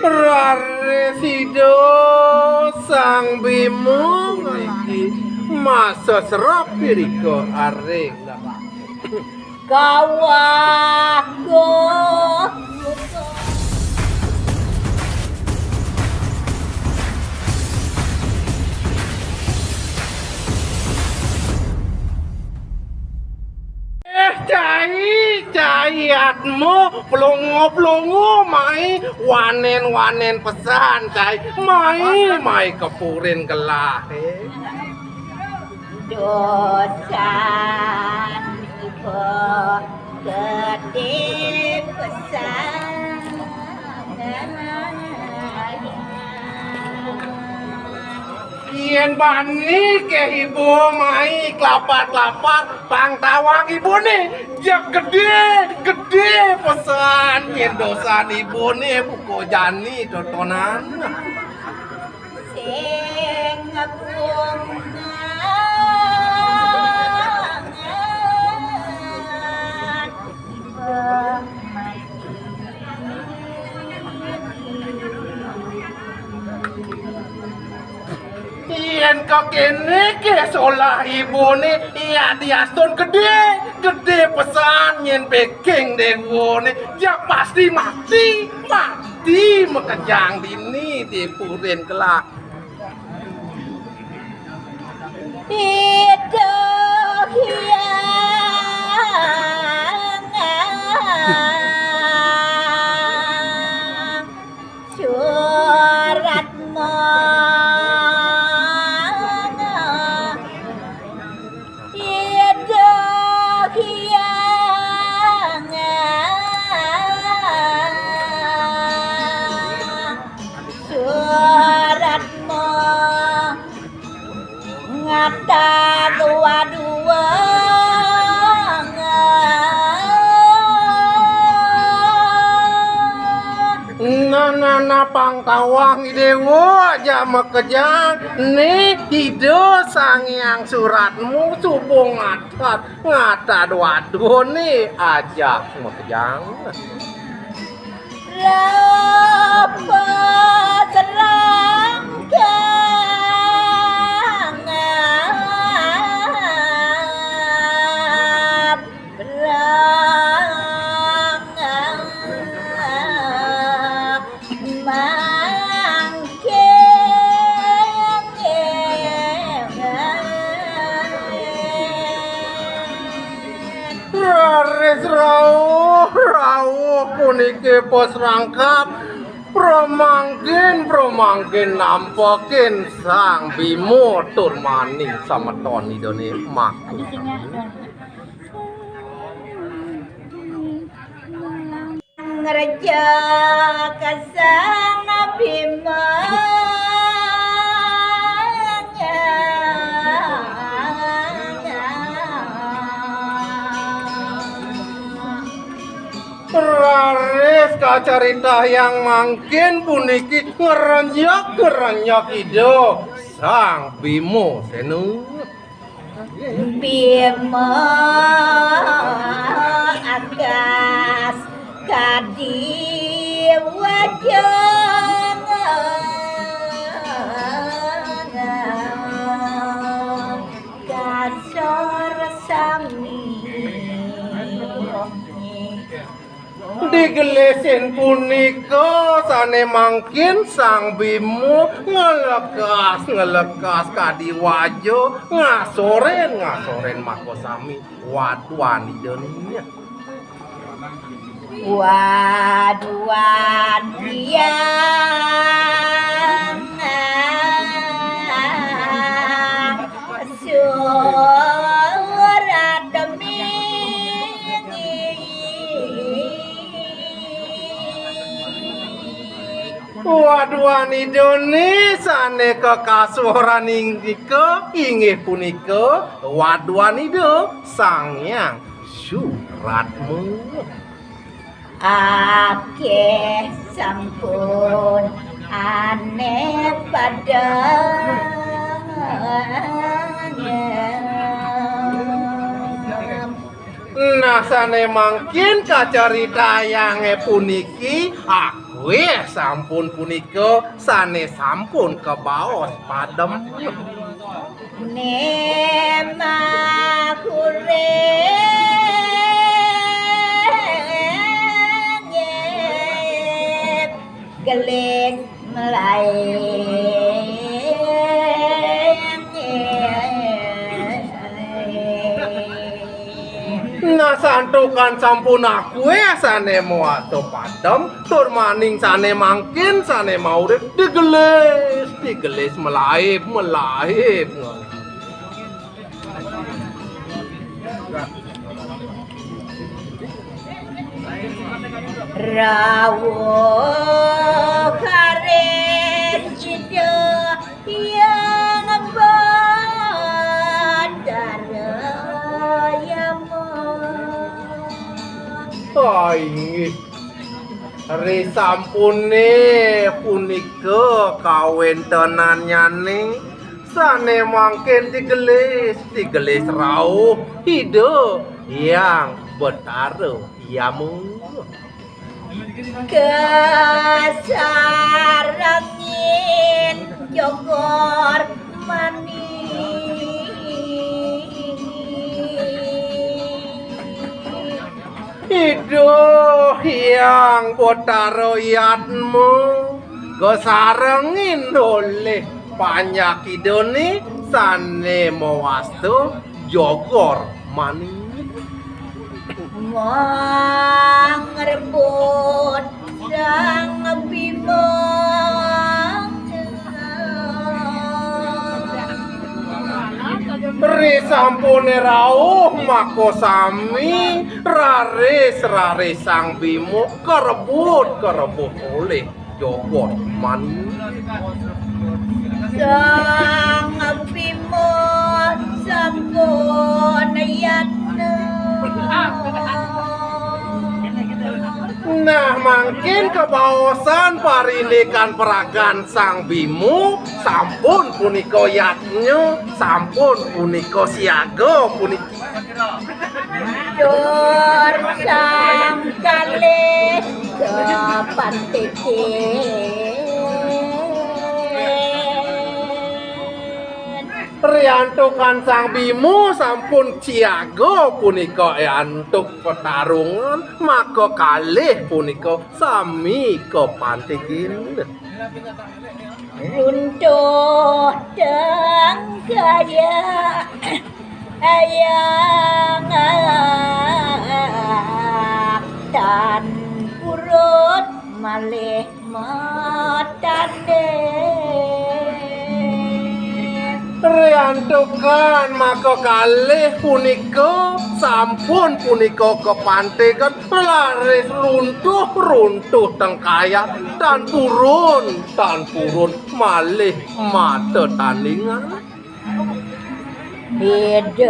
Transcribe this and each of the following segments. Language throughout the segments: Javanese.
Raresido sang Bimo niki masa serap piriko areng kawaku caiatmu pelongo mai wanen pesan cai mai kepurin gelah dosa ibu gede pesan Yen bani ke ibu mai kelapat pang tawang ibu nih jak gede pesan yen dosan ibu nih buko jani tontonan sing ngepung Yen kok kene ke solah ibu nih iya diasun gede pesan yen peking dewo nih ya pasti mati mekejang dini di purin kelak itu hiangan suratmu itu hiangan suratmu ngata dua-dua Nana pang tawang dewo aja mekejang nih hidup sang yang suratmu subung ngata dua nih aja mekejang lepas rangkang Raris rawuh puniki pos rangkap promangkin nampokin sang Bimo tur maning sameton idone maku ngereja kasang Bima Raris kacarita yang mangkin puniki ngerenyok ido sang Bimo senu Bima agas kadi wajah kasar sami digelesin punika sane mangkin sang Bimo ngelekas kadi wajo ngasoren makosami waduan idenya waduan dia surat demi waduan Indonesia ne kekasuran inggih punika waduan ido sang yang suratmu akeh sampun aneh padanya nah sane mangkin kacarita yang puniki aku Weh sampun punika sane sampun kebaos padem. Nema kure gelek melai Nah santukan sampun aku sane moato padem tur maning sane mangkin sane mau digelis melaip rawuh karet ide yang bandar inggih re sampune punika kawentenan nyaning sane mangkin digelis rauh hidup yang betara yamu kesarangin jogor mani hidup yang betara yatmu kesarengin oleh banyak idone sane mawastu jogor mani ngerebut sang bima Ri sampune rawuh mako sami raris sang bimo kerebut oleh jogor mani sang bima sampun yatna Nah mungkin kebaosan parilikan peragan sang bimu sampun punika yatnya sampun punika siaga puniki dur sang kalih kapan riantukan sang bimu sampun siaga punika antuk pertarungan maka kalih punika sami kepantikin runtuh dang kaya ayang dan urut malih matane riantukan maka kalih punika sampun punika kepantekan laris runtuh tengkaya dan purun malih mata tandingan hidup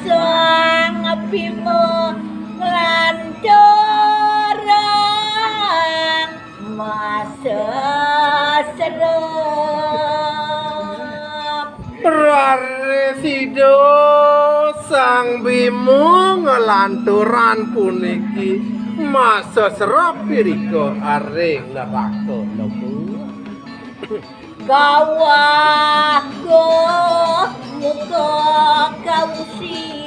sang bimo lantorang masa serem Raresido sang bimu ngelanturan puniki masa serap piriko areng neraka lebu gawah muka kausi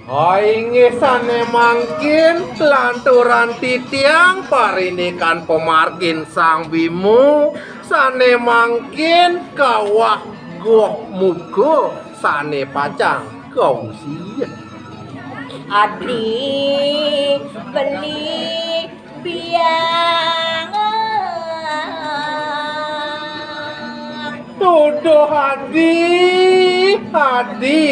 Hainge sane mangkin lanturan titiang parinikan pemargin sang bimu sane mangkin kawah goh mugo sane pacang kausi adi beli biang tuduh hadi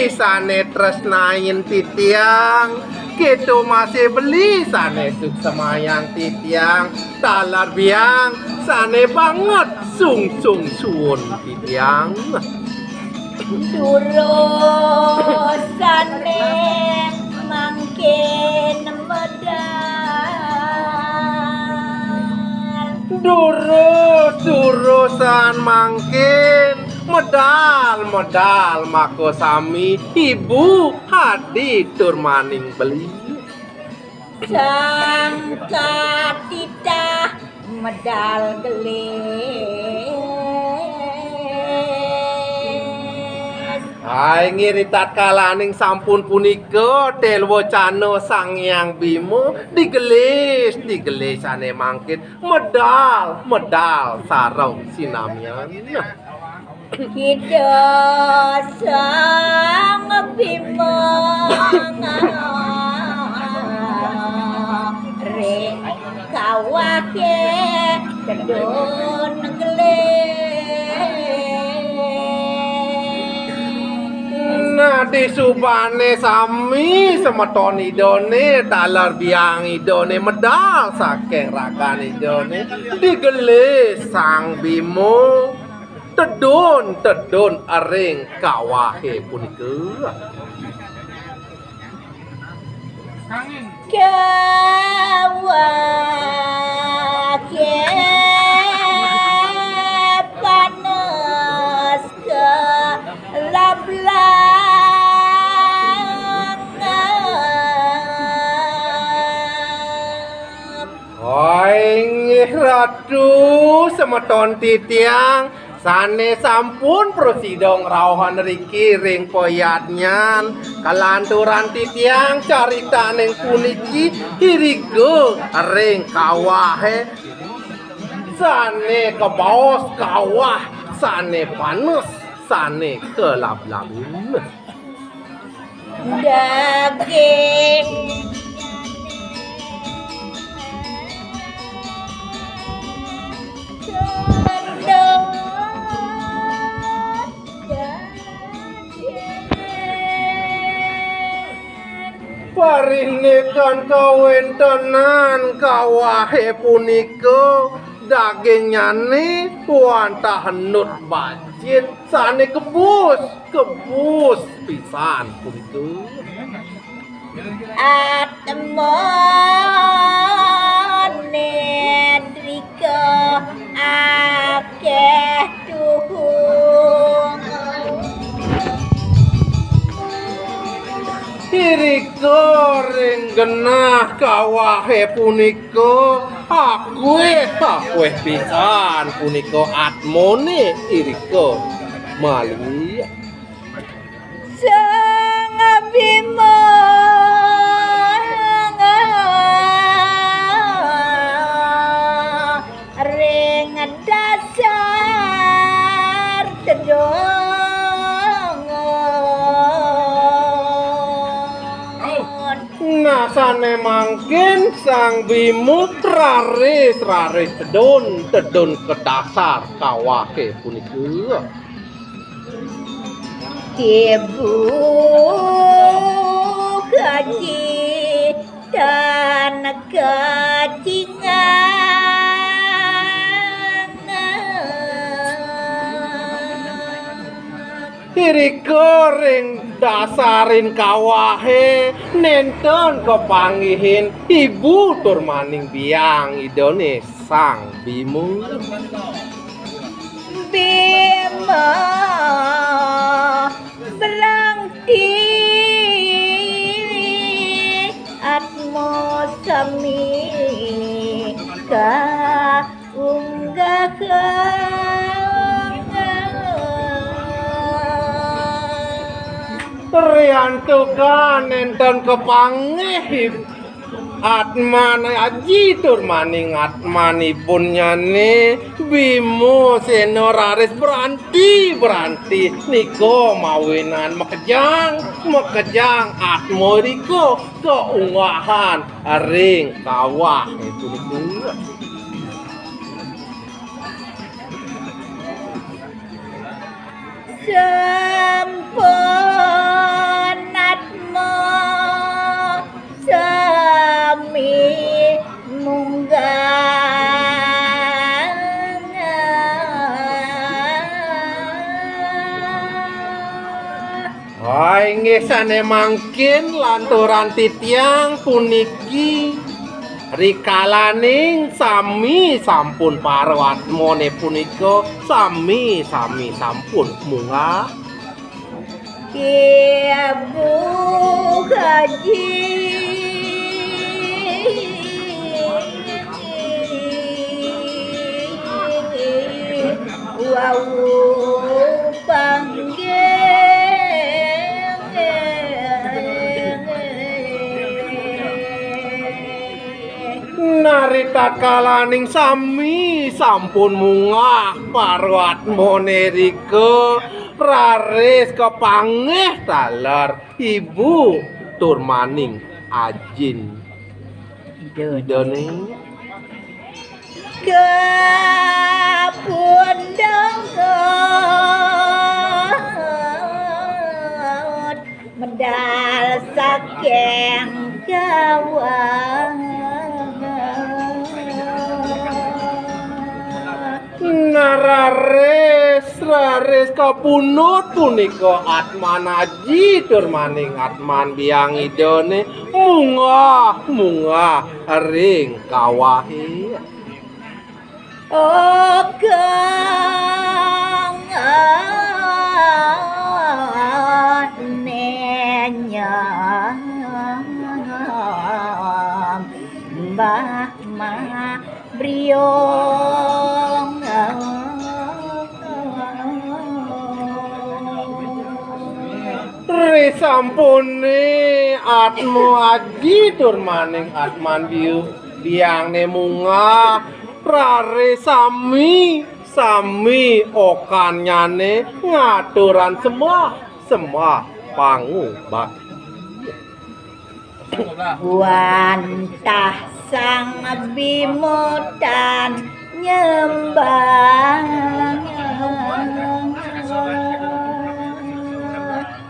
sane tresnain titiang gitu masih beli sane suk semayang titiang talar biang sane banget sung suun titiang durusane mangkin medal durusan mangkin medal mako sami ibu hadi tur maning beli sang katita medal gelis Hai ngiritat kalaning sampun punika Telwacana Sang Hyang Bima digelis ane mangkin medal sareng sinamian kita sang Bima re kawake kedon Nah disubane sami semeton idone talar biang idone medal saking rakan idone digelis Sang Bima tedun aring kawahe punika kawake panas ke lablang Ratu semeton titiang sane sampun prosidong rauhan riki ring poyatnyan kalanturan titiang carita ning puniki hirigo ring kawahe sane kebaos kawah sane panas sane kelap-lapin daging Parinikan kawin tenan kawahe punika dagingnyane wantah henut bacin sane kebus pisan punika atmone drika akeh tuhung Iriko ring genah kawahe punika akue pisan punika atmone iriko mali sang Bima ring dasar tedong Nasane mangkin Sang Bima raris tedun ke dasar kawahe punika Ibu gaji dan kecingan Iriko ring dasarin kawahe nenten kepangihin ibu turmaning biang idone Sang Bima Bima berangti atmo sami ka unggah Riantukan enten kepangih atmane aji turmaning atmanipun nyane Bima sena raris beranti niko mawinan mekejang atmo riko keunggahan ring kawah itu niku sampun atmo sami munggah Hai ngesane mangkin lanturan titiang puniki rikalaning sami sampun parwatmone punika sami sampun munggah Ibu gaji Narita kalaning sami sampun mungah parwat moneriko raris kepangeh talar ibu turmaning ajin idone kapundhut medal saking gawang raris kapunut punika atman aji turmaning atman biang idone munga ring kawahe Mbah Ma Briong sampune atmu aji turmaning atman biang munga rare sami okanyane ngaturan semua pangu bak wantah sang bimutan nyembah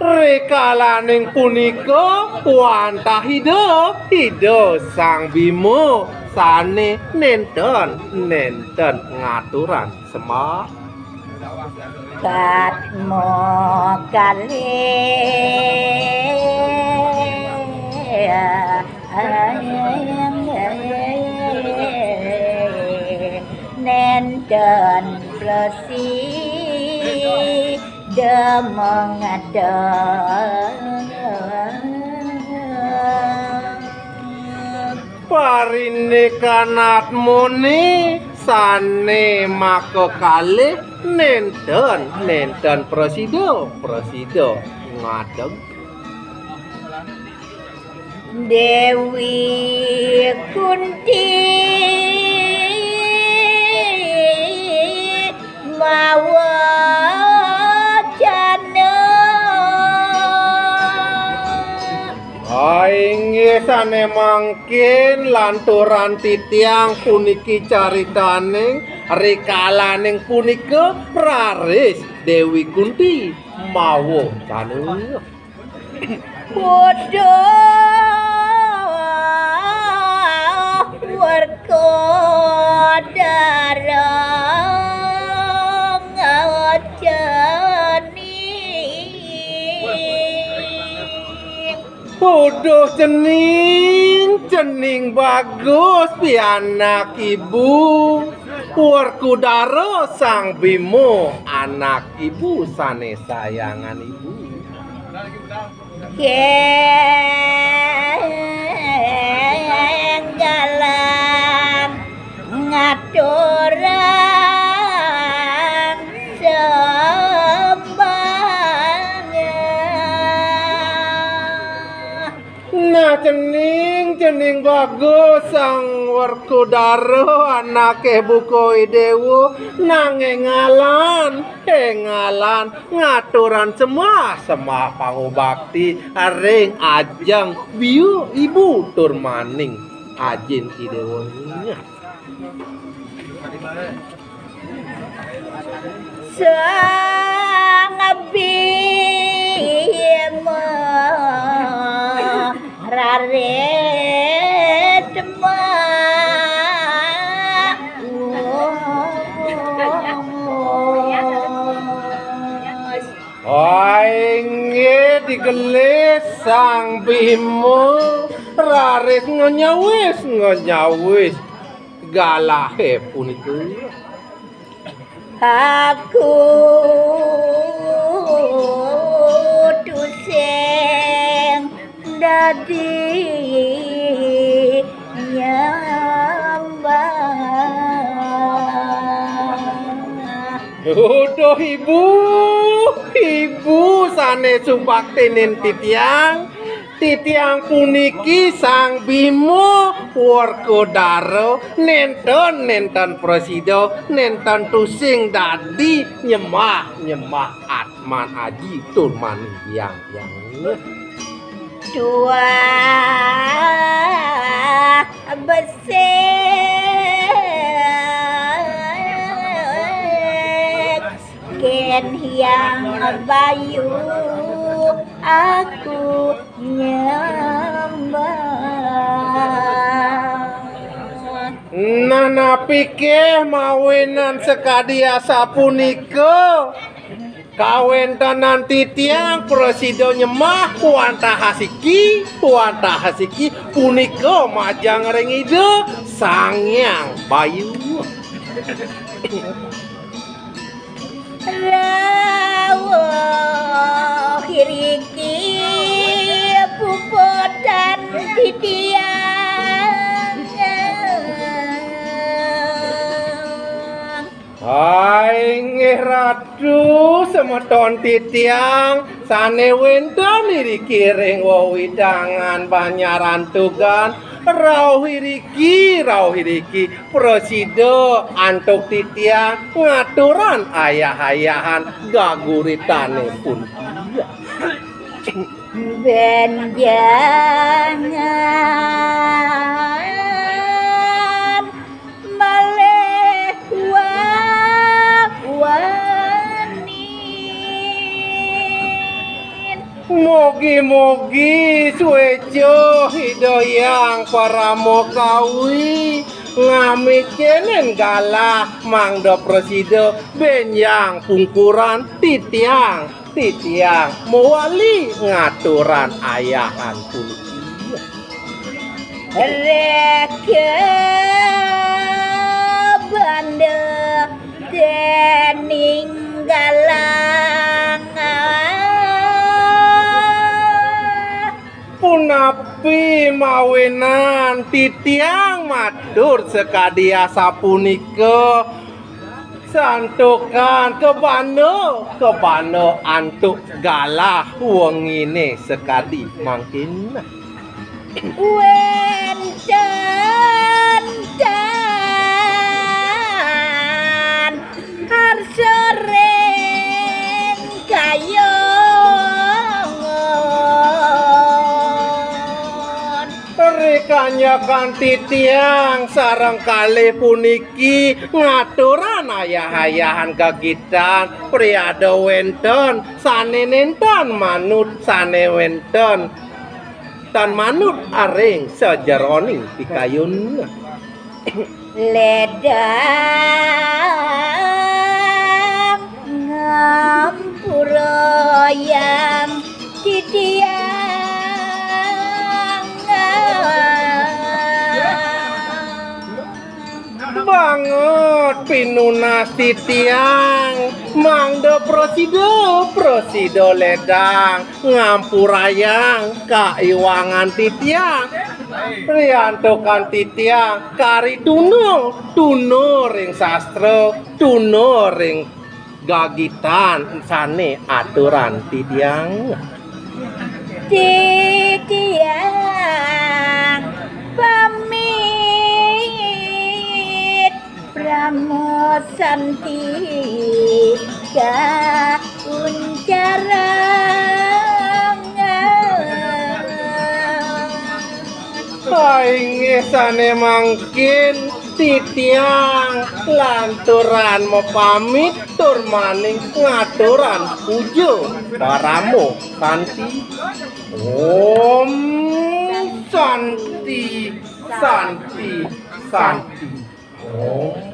rekalaning punika wantah hidup sang bimo sane nenten ngaturan semua katmo kali nenten bersih demengada parine kanat muni sane maka kalih nenten presido ngadeg Dewi Kunti mawacana inggih sane mangkin lanturan titiang puniki caritaning rikalaning punika raris Dewi Kunti mawacana Podo warkodara ngajani Podo cening bagus pianak ibu Warkudara sang bimo anak ibu sane sayangan ibu Kenggalan ngaturan sembahnya nah cening bagus sang Werkudara anake buko idewu nanging ngalan ngaturan semua pangubakti ring ajang biu ibu turmaning ajin idewonya sang bima rare Inggih digelis sang bimo raris ngonyawis galahe punika aku tuseng dadi nyambah Duduh ibu sane sumpah tenen titiang titiang puniki sang Bimo Werkodara nenten presido nenten tusing dadi nyemah Atman Aji Turman yang dua besek ken yang bayu aku nyembah. Nana pikir mawinan sekadia sapunika kawin tenan titiang presido nyemah puanta hasiki punika majang ring ide sangyang bayu rawuh hiriki puputan titiang. Hai nggih ratu semeton titiang sane wenten iriki ring wewidangan banyaran tugan rauh iriki presido antuk titiang ngaturan ayah-ayahan gaguritane pun Ben jangan melewani. Mogi-mogi suejo hidoyang para mokawi ngamikenen galah mangdo presido benyang pungkuran titiang mewali ngaturan ayahan pun Reke bande dening galang punapi mawenan titiang matur sekadia sapunika santukan kebano antuk galah wengine sekadi mangkin wenten harsoreng kayongon rekanya kan titiang sareng kalih puniki ngaturan ayah-ayahan kagitan priada wenten sane nenten manut sane wenten tan manut aring sajeroning pikayun ledang ngampura yang titiang banget pinunas titiang mangdo presido ledang ngampurayang kaiwangan titiang riantokan titiang kari tuno ring sastra tuno ring gagitan sane aturan titiang pamit Pramo Santi ka uncarang sane mangkin titiang lanturan mau pamit tur maning ngaturan pujo Paramo Santi Om Santi Om